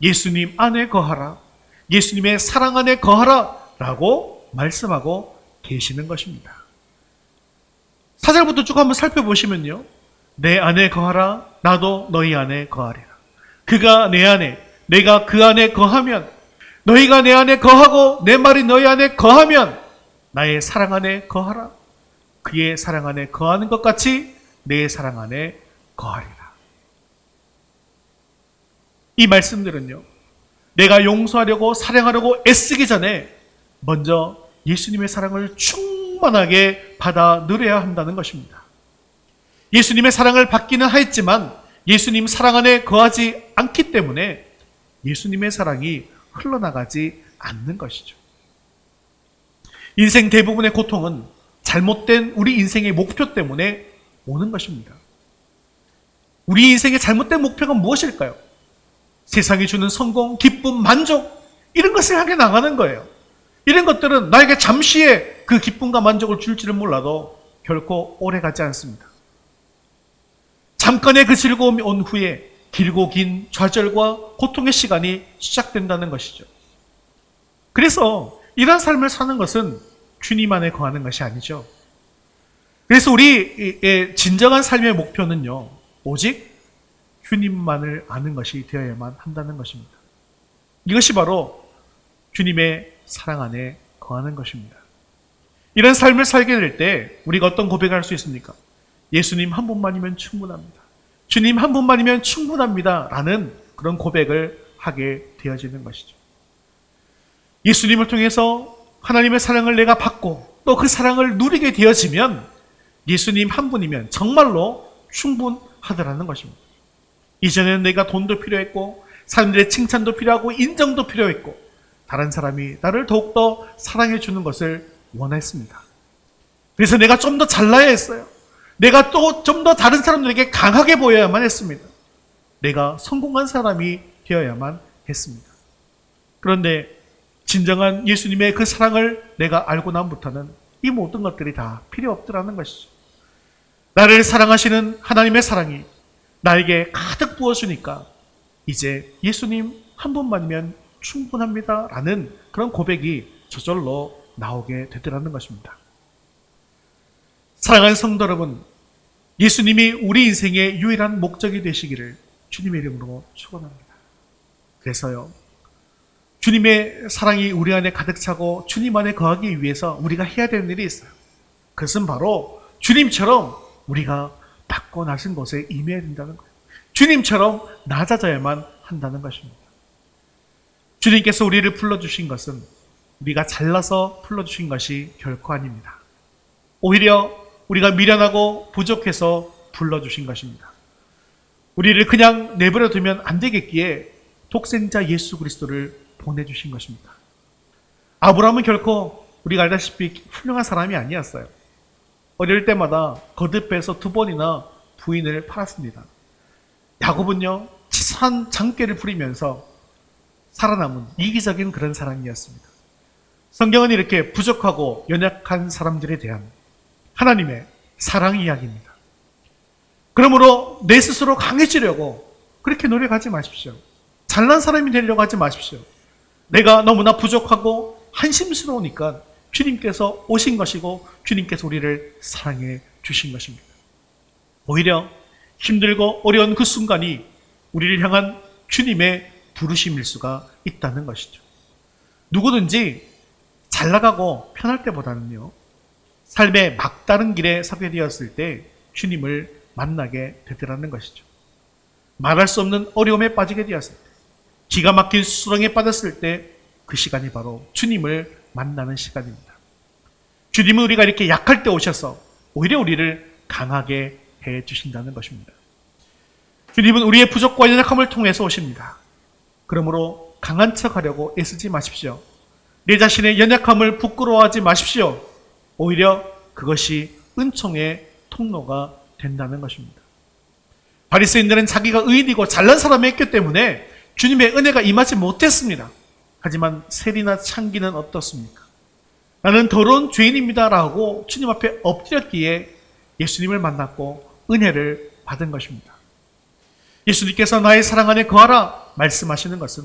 예수님 안에 거하라. 예수님의 사랑 안에 거하라 라고 말씀하고 계시는 것입니다. 4절부터 쭉 한번 살펴보시면요. 내 안에 거하라. 나도 너희 안에 거하리라. 그가 내 안에, 내가 그 안에 거하면, 너희가 내 안에 거하고 내 말이 너희 안에 거하면 나의 사랑 안에 거하라. 그의 사랑 안에 거하는 것 같이 내 사랑 안에 거하리라. 이 말씀들은요, 내가 용서하려고 사랑하려고 애쓰기 전에 먼저 예수님의 사랑을 충만하게 받아 누려야 한다는 것입니다. 예수님의 사랑을 받기는 하였지만 예수님 사랑 안에 거하지 않기 때문에 예수님의 사랑이 흘러나가지 않는 것이죠. 인생 대부분의 고통은 잘못된 우리 인생의 목표 때문에 오는 것입니다. 우리 인생의 잘못된 목표가 무엇일까요? 세상이 주는 성공, 기쁨, 만족 이런 것을 향해 나가는 거예요. 이런 것들은 나에게 잠시의 그 기쁨과 만족을 줄지는 몰라도 결코 오래 가지 않습니다. 잠깐의 그 즐거움이 온 후에 길고 긴 좌절과 고통의 시간이 시작된다는 것이죠. 그래서 이런 삶을 사는 것은 주님 안에 거하는 것이 아니죠. 그래서 우리의 진정한 삶의 목표는요, 오직 주님만을 아는 것이 되어야만 한다는 것입니다. 이것이 바로 주님의 사랑 안에 거하는 것입니다. 이런 삶을 살게 될 때 우리가 어떤 고백을 할 수 있습니까? 예수님 한 분만이면 충분합니다. 주님 한 분만이면 충분합니다. 라는 그런 고백을 하게 되어지는 것이죠. 예수님을 통해서 하나님의 사랑을 내가 받고 또 그 사랑을 누리게 되어지면 예수님 한 분이면 정말로 충분하더라는 것입니다. 이전에는 내가 돈도 필요했고 사람들의 칭찬도 필요하고 인정도 필요했고 다른 사람이 나를 더욱더 사랑해 주는 것을 원했습니다. 그래서 내가 좀 더 잘나야 했어요. 내가 또 좀 더 다른 사람들에게 강하게 보여야만 했습니다. 내가 성공한 사람이 되어야만 했습니다. 그런데 진정한 예수님의 그 사랑을 내가 알고 난부터는 이 모든 것들이 다 필요 없더라는 것이죠. 나를 사랑하시는 하나님의 사랑이 나에게 가득 부어주니까 이제 예수님 한 분만이면 충분합니다 라는 그런 고백이 저절로 나오게 되더라는 것입니다. 사랑하는 성도 여러분, 예수님이 우리 인생의 유일한 목적이 되시기를 주님의 이름으로 축원합니다. 그래서요, 주님의 사랑이 우리 안에 가득 차고 주님 안에 거하기 위해서 우리가 해야 되는 일이 있어요. 그것은 바로 주님처럼 우리가 받고 나신 곳에 임해야 된다는 거예요. 주님처럼 낮아져야만 한다는 것입니다. 주님께서 우리를 불러주신 것은 우리가 잘나서 불러주신 것이 결코 아닙니다. 오히려 우리가 미련하고 부족해서 불러주신 것입니다. 우리를 그냥 내버려 두면 안 되겠기에 독생자 예수 그리스도를 보내주신 것입니다. 아브라함은 결코 우리가 알다시피 훌륭한 사람이 아니었어요. 어릴 때마다 거듭해서 2번이나 부인을 팔았습니다. 야곱은요, 치사한 장꾀를 부리면서 살아남은 이기적인 그런 사람이었습니다. 성경은 이렇게 부족하고 연약한 사람들에 대한 하나님의 사랑 이야기입니다. 그러므로 내 스스로 강해지려고 그렇게 노력하지 마십시오. 잘난 사람이 되려고 하지 마십시오. 내가 너무나 부족하고 한심스러우니까 주님께서 오신 것이고 주님께서 우리를 사랑해 주신 것입니다. 오히려 힘들고 어려운 그 순간이 우리를 향한 주님의 부르심일 수가 있다는 것이죠. 누구든지 잘 나가고 편할 때보다는요, 삶의 막다른 길에 서게 되었을 때 주님을 만나게 되더라는 것이죠. 말할 수 없는 어려움에 빠지게 되었을 때, 기가 막힌 수렁에 빠졌을 때 그 시간이 바로 주님을 만나는 시간입니다. 주님은 우리가 이렇게 약할 때 오셔서 오히려 우리를 강하게 해 주신다는 것입니다. 주님은 우리의 부족과 연약함을 통해서 오십니다. 그러므로 강한 척하려고 애쓰지 마십시오. 내 자신의 연약함을 부끄러워하지 마십시오. 오히려 그것이 은총의 통로가 된다는 것입니다. 바리새인들은 자기가 의인이고 잘난 사람이었기 때문에 주님의 은혜가 임하지 못했습니다. 하지만 세리나 창기는 어떻습니까? 나는 더러운 죄인입니다라고 주님 앞에 엎드렸기에 예수님을 만났고 은혜를 받은 것입니다. 예수님께서 나의 사랑 안에 거하라 말씀하시는 것은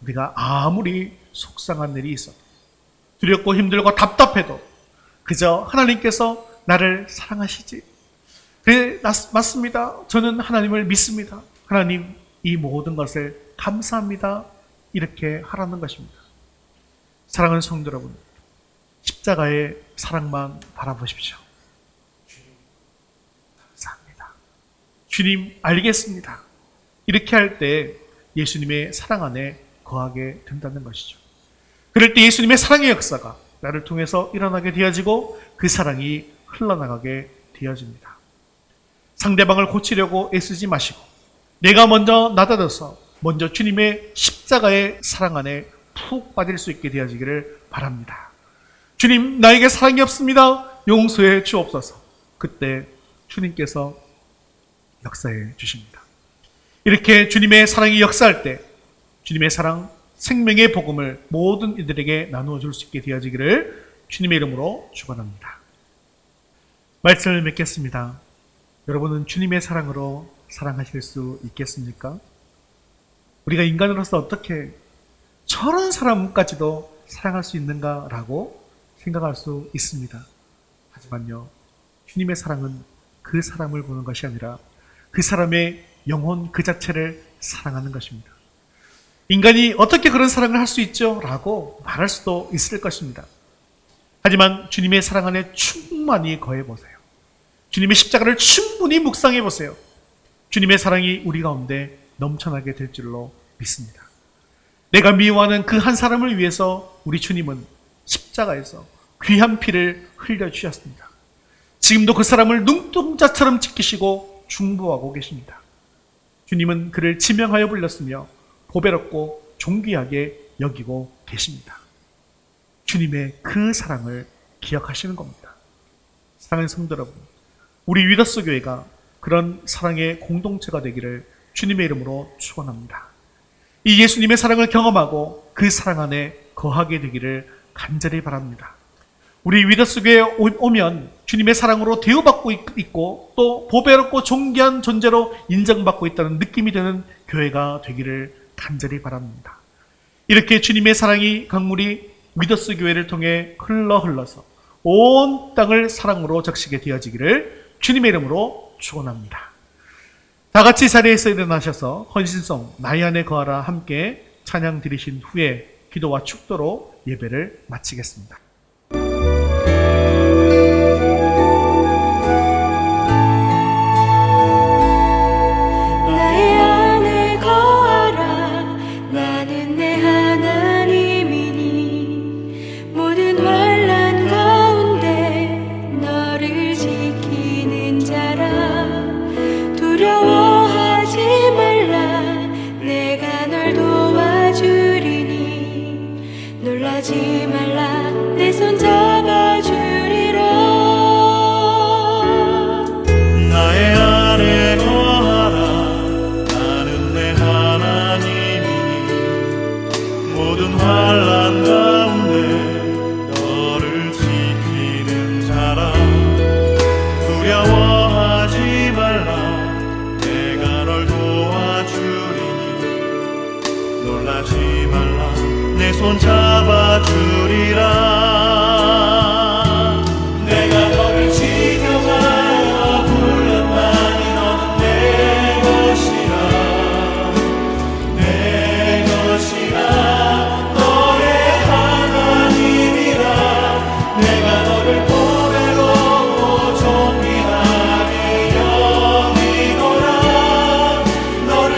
우리가 아무리 속상한 일이 있어도 두렵고 힘들고 답답해도 그저 하나님께서 나를 사랑하시지. 그래, 맞습니다. 저는 하나님을 믿습니다. 하나님, 이 모든 것을 감사합니다. 이렇게 하라는 것입니다. 사랑하는 성도 여러분, 십자가의 사랑만 바라보십시오. 주님, 감사합니다. 주님, 알겠습니다. 이렇게 할 때 예수님의 사랑 안에 거하게 된다는 것이죠. 그럴 때 예수님의 사랑의 역사가 나를 통해서 일어나게 되어지고 그 사랑이 흘러나가게 되어집니다. 상대방을 고치려고 애쓰지 마시고 내가 먼저 나다져서 먼저 주님의 십자가의 사랑 안에 푹 빠질 수 있게 되어지기를 바랍니다. 주님, 나에게 사랑이 없습니다. 용서해 주옵소서. 그때 주님께서 역사해 주십니다. 이렇게 주님의 사랑이 역사할 때 주님의 사랑, 생명의 복음을 모든 이들에게 나누어 줄 수 있게 되어지기를 주님의 이름으로 축원합니다. 말씀을 맺겠습니다. 여러분은 주님의 사랑으로 사랑하실 수 있겠습니까? 우리가 인간으로서 어떻게 저런 사람까지도 사랑할 수 있는가라고 생각할 수 있습니다. 하지만요, 주님의 사랑은 그 사람을 보는 것이 아니라 그 사람의 영혼 그 자체를 사랑하는 것입니다. 인간이 어떻게 그런 사랑을 할 수 있죠? 라고 말할 수도 있을 것입니다. 하지만 주님의 사랑 안에 충만히 거해보세요. 주님의 십자가를 충분히 묵상해보세요. 주님의 사랑이 우리 가운데 넘쳐나게 될 줄로 믿습니다. 내가 미워하는 그 한 사람을 위해서 우리 주님은 십자가에서 귀한 피를 흘려주셨습니다. 지금도 그 사람을 눈동자처럼 지키시고 중보하고 계십니다. 주님은 그를 지명하여 불렀으며 보배롭고 존귀하게 여기고 계십니다. 주님의 그 사랑을 기억하시는 겁니다. 사랑하는 성도 여러분, 우리 위더스 교회가 그런 사랑의 공동체가 되기를 주님의 이름으로 축원합니다. 이 예수님의 사랑을 경험하고 그 사랑 안에 거하게 되기를 간절히 바랍니다. 우리 위더스 교회에 오면 주님의 사랑으로 대우받고 있고 또 보배롭고 존귀한 존재로 인정받고 있다는 느낌이 드는 교회가 되기를 간절히 바랍니다. 이렇게 주님의 사랑이 강물이 위더스 교회를 통해 흘러서 온 땅을 사랑으로 적시게 되어지기를 주님의 이름으로 축원합니다. 다 같이 자리에서 일어나셔서 헌신송 나의 안에 거하라 함께 찬양 드리신 후에 기도와 축도로 예배를 마치겠습니다. 나의 안에 거하라 나는 내 하나님이니 모든 환난 가운데 너를 지키는 자라 두려워하지 말라 내가 널 도와주리니 놀라지 말라 내 손 잡아주리라 나의 안에 거하라 나는 내 하나님이니 모든 환난 가운데 너를 지키는 자라 두려워하지 말라 내가 널 도와주리니 놀라지 말라 내 손 잡아주리라 내가 너를 지켜하여 불렀나니 너는 내 것이라 내 것이라 너의 하나님이라 내가 너를 보배롭고 존귀하게 여기노라 너를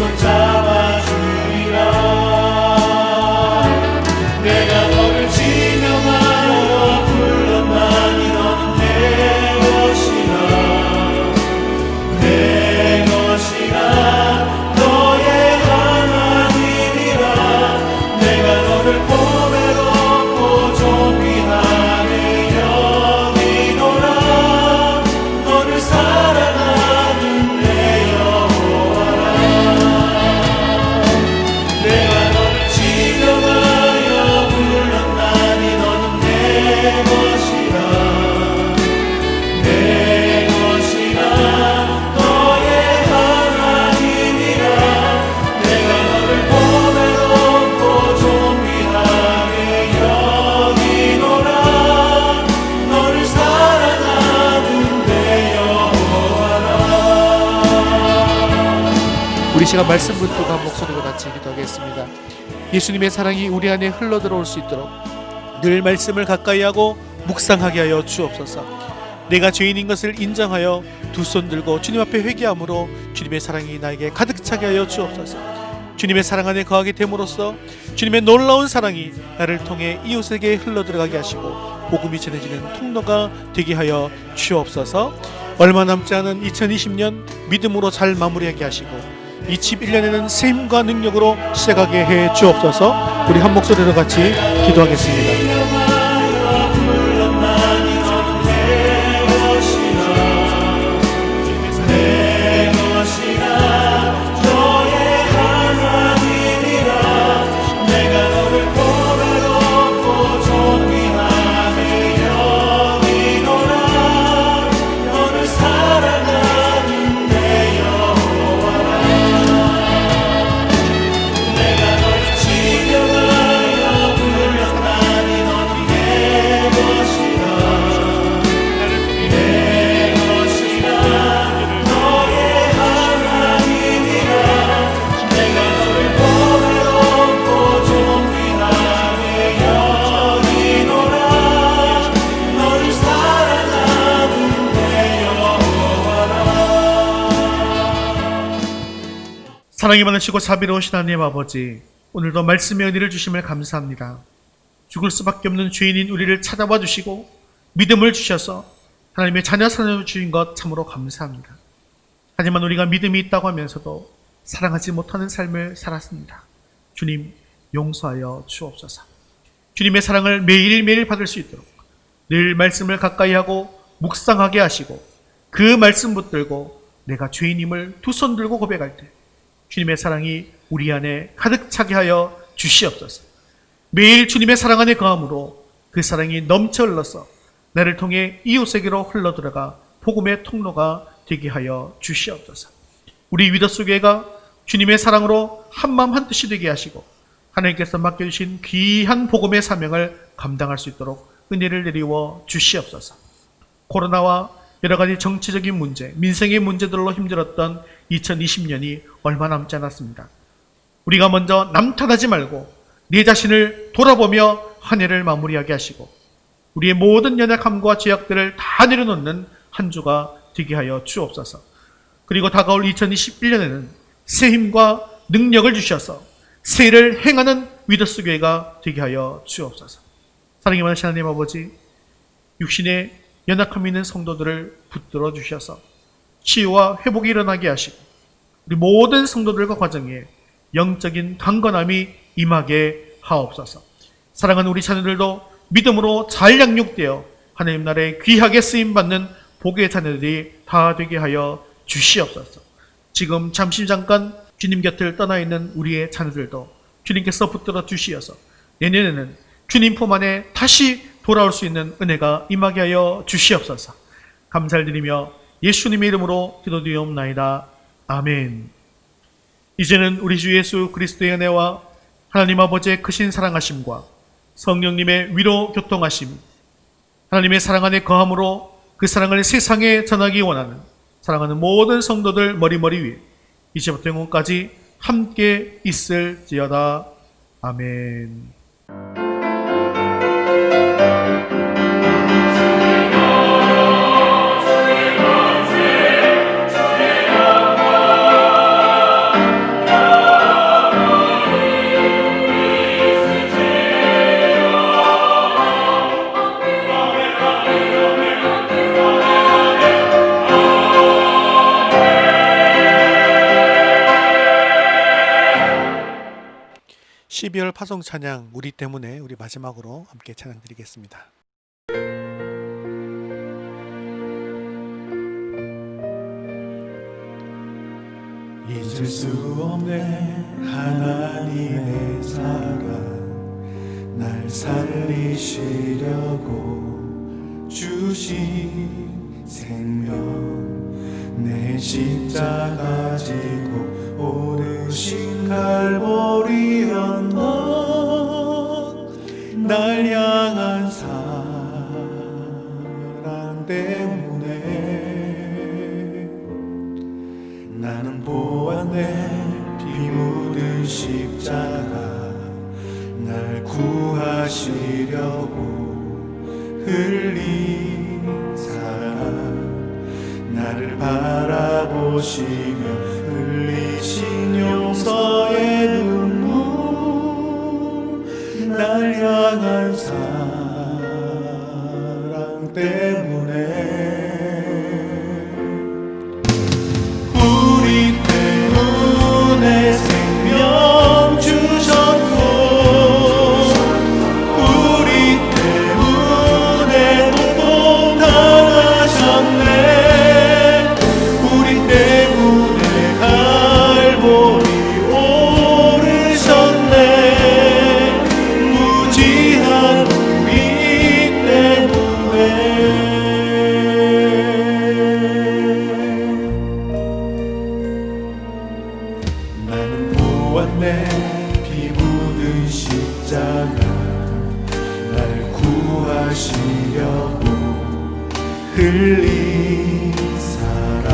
손 잡아주리라. 내가 너를 지명하여 불렀나니 너는 내 것이라. 내 것이라 너의 하나님이라. 내가 너를 보배롭고 존귀하게 여기노라. 너를 사랑하는 내 여호와라. 내가 너를 지명하여 불렀나니 너는 내 것이라. 내 것이라 너의 하나님이라. 내가 너를 보배롭고 존귀하게 여기노라. 너를 사랑하는 내 여호와라. 우리 시간 말씀 붙들고 한 목소리로 같이 기도하겠습니다. 예수님의 사랑이 우리 안에 흘러들어올 수 있도록 늘 말씀을 가까이하고 묵상하게 하여 주옵소서. 내가 죄인인 것을 인정하여 두 손 들고 주님 앞에 회개함으로 주님의 사랑이 나에게 가득 차게 하여 주옵소서. 주님의 사랑 안에 거하게 됨으로써 주님의 놀라운 사랑이 나를 통해 이웃에게 흘러들어가게 하시고 복음이 전해지는 통로가 되게 하여 주옵소서. 얼마 남지 않은 2020년 믿음으로 잘 마무리하게 하시고 21년에는 새 힘과 능력으로 시작하게 해 주옵소서. 우리 한 목소리로 같이 기도하겠습니다. 지명하여 불렀나니 너는 내 것이라. 내 것이라 너의 하나님이라. 내가 너를 보배롭고 존귀하게 여기노라. 너를 사랑하는 내 여호와라. 내가 너를 지명하여 불렀나니 너는 내 것이라. 내 것이라 너의 하나님이라. 내가 너를 보배롭고 존귀하게 여기노라. 너를 사랑하는 내 여호와라. 사랑이 많으시고 자비로우신 하나님 아버지, 오늘도 말씀의 은혜를 주심을 감사합니다. 죽을 수밖에 없는 죄인인 우리를 찾아와 주시고 믿음을 주셔서 하나님의 자녀 사랑을 주신 것 참으로 감사합니다. 하지만 우리가 믿음이 있다고 하면서도 사랑하지 못하는 삶을 살았습니다. 주님, 용서하여 주옵소서. 주님의 사랑을 매일매일 받을 수 있도록 늘 말씀을 가까이 하고 묵상하게 하시고 그 말씀 붙들고 내가 죄인임을 두 손 들고 고백할 때 주님의 사랑이 우리 안에 가득 차게 하여 주시옵소서. 매일 주님의 사랑 안에 거함으로 그 사랑이 넘쳐 흘러서 나를 통해 이웃에게로 흘러들어가 복음의 통로가 되게 하여 주시옵소서. 우리 위더스 교회가 주님의 사랑으로 한마음 한뜻이 되게 하시고 하나님께서 맡겨주신 귀한 복음의 사명을 감당할 수 있도록 은혜를 내리워 주시옵소서. 코로나와 여러 가지 정치적인 문제, 민생의 문제들로 힘들었던 2020년이 얼마 남지 않았습니다. 우리가 먼저 남 탓하지 말고 내 자신을 돌아보며 한 해를 마무리하게 하시고 우리의 모든 연약함과 죄악들을 다 내려놓는 한 주가 되게 하여 주옵소서. 그리고 다가올 2021년에는 새 힘과 능력을 주셔서 새를 행하는 위더스 교회가 되게 하여 주옵소서. 사랑이 많으신 하나님 아버지, 육신의 연약함이 있는 성도들을 붙들어 주셔서 치유와 회복이 일어나게 하시고 우리 모든 성도들과 가정에 영적인 강건함이 임하게 하옵소서. 사랑하는 우리 자녀들도 믿음으로 잘 양육되어 하나님 나라에 귀하게 쓰임받는 복의 자녀들이 다 되게 하여 주시옵소서. 지금 잠깐 주님 곁을 떠나 있는 우리의 자녀들도 주님께서 붙들어 주시어서 내년에는 주님 품 안에 다시 돌아올 수 있는 은혜가 임하게 하여 주시옵소서. 감사를 드리며 예수님의 이름으로 기도드리옵나이다. 아멘. 이제는 우리 주 예수 그리스도의 은혜와 하나님 아버지의 크신 사랑하심과 성령님의 위로 교통하심, 하나님의 사랑 안에 거함으로 그 사랑을 세상에 전하기 원하는 사랑하는 모든 성도들 머리머리 위에 이제부터 영원까지 함께 있을지어다. 아멘. 12월 파송 찬양 우리 때문에 우리 마지막으로 함께 찬양 드리겠습니다. 잊을 수 없네 하나님의 사랑 날 살리시려고 주신 생명 내 십자가 지고 오르신 갈보리 언덕 날 향한 사랑 때문에 나는 보았네 피 묻은 십자가 날 구하시려고 흘린 사랑 나를 바라보시며 흘리신 용서의 눈물 날 향한 사랑 때문에 우리 때문에 생명 주셨고 우리 때문에 고통 당하셨네 우리 때문에 갈보리 오르셨네 무지한 우리 때문에 나는 보았네 피 묻은 십자가 날 구하시려고 흘린 사랑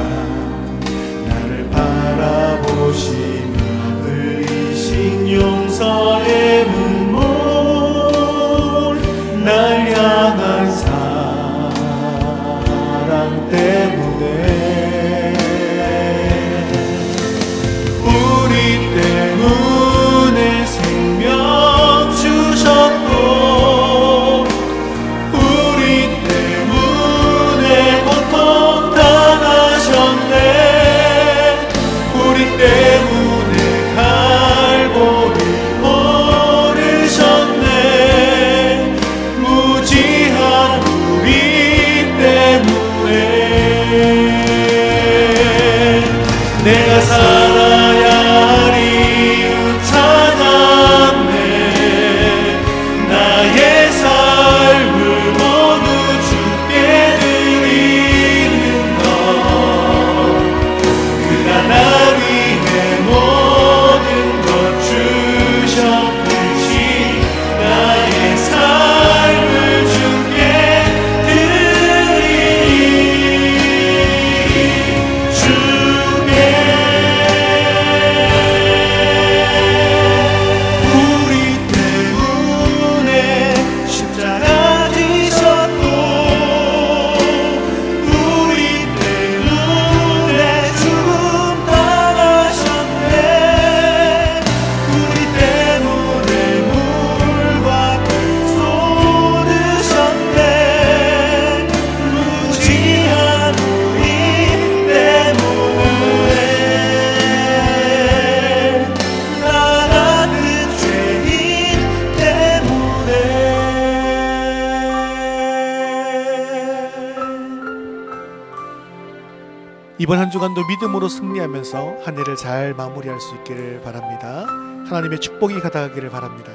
나를 바라보시며 흘리신 용서의 눈물 날 향한 사랑 때문에 우리 때문에 생명 주셨고 우리 때문에 고통 당하셨네 우리 때문에 갈보리 오르셨네 무지한 우리 때문에 내가 살아야 할 이유 찾았네 나의 삶을 모두 주께 드리는 것 그가 나 위해 모든 것 주셨듯이 나의 삶을 주께 드리니 주께 우리 때문에 십자가 지셨고 우리 때문에 죽음 당하셨네 우리 때문에 물과 피 쏟으셨네 무지한 우리 때문에 나 같은 죄인 때문에 이번 한 주간도 믿음으로 승리하면서 한 해를 잘 마무리할 수 있기를 바랍니다. 하나님의 축복이 가득하기를 바랍니다.